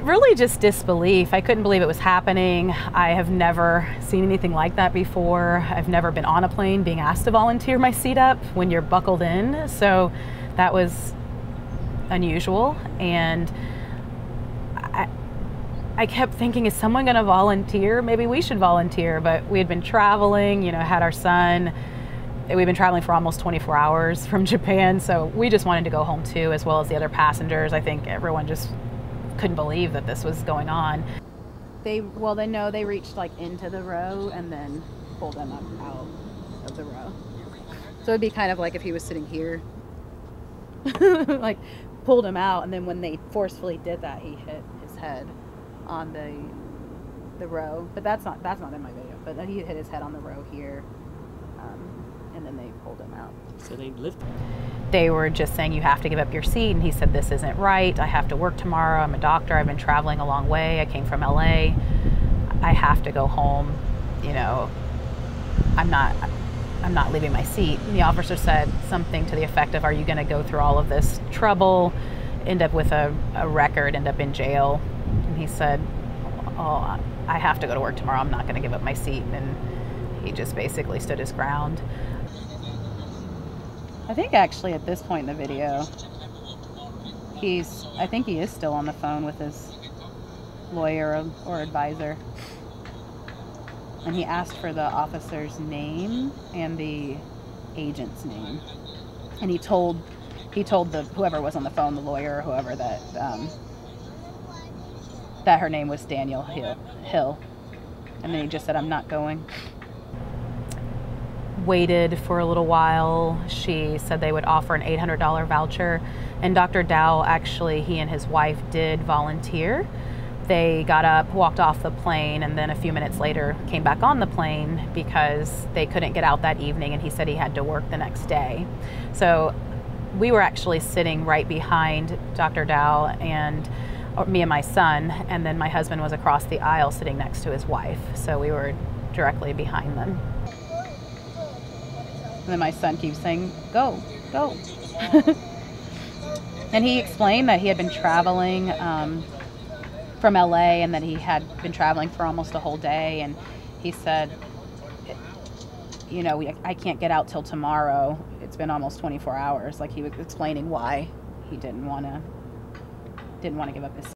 Really just disbelief. I couldn't believe it was happening. I have never seen anything like that before. I've never been on a plane being asked to volunteer my seat up when you're buckled in. So that was unusual. And I kept thinking, is someone going to volunteer? Maybe we should volunteer. But we had been traveling, you know, had our son. We've been traveling for almost 24 hours from Japan. So we just wanted to go home too, as well as the other passengers. I think everyone just couldn't believe that this was going on. They reached like into the row and then pulled him up out of the row. So it'd be kind of like if he was sitting here, like pulled him out, and then when they forcefully did that, he hit his head on the row. But that's not in my video. But he hit his head on the row here, and then they pulled him out. So they lifted. They were just saying, you have to give up your seat, and he said, this isn't right. I have to work tomorrow. I'm a doctor. I've been traveling a long way. I came from LA. I have to go home. You know, I'm not leaving my seat. And the officer said something to the effect of, are you going to go through all of this trouble, end up with a record, end up in jail? And he said, oh, I have to go to work tomorrow. I'm not going to give up my seat. And he just basically stood his ground. I think actually at this point in the video, I think he is still on the phone with his lawyer or advisor. And he asked for the officer's name and the agent's name. And he told whoever was on the phone, the lawyer or whoever, that her name was Daniel Hill. And then he just said, I'm not going. Waited for a little while. She said they would offer an $800 voucher, and Dr. Dow, actually, he and his wife did volunteer. They got up, walked off the plane, and then a few minutes later came back on the plane because they couldn't get out that evening, and he said he had to work the next day. So we were actually sitting right behind Dr. Dow and me and my son, and then my husband was across the aisle sitting next to his wife. So we were directly behind them. And then my son keeps saying, go, go. And he explained that he had been traveling from LA, and that he had been traveling for almost a whole day. And he said, you know, I can't get out till tomorrow. It's been almost 24 hours. Like, he was explaining why he didn't want to give up his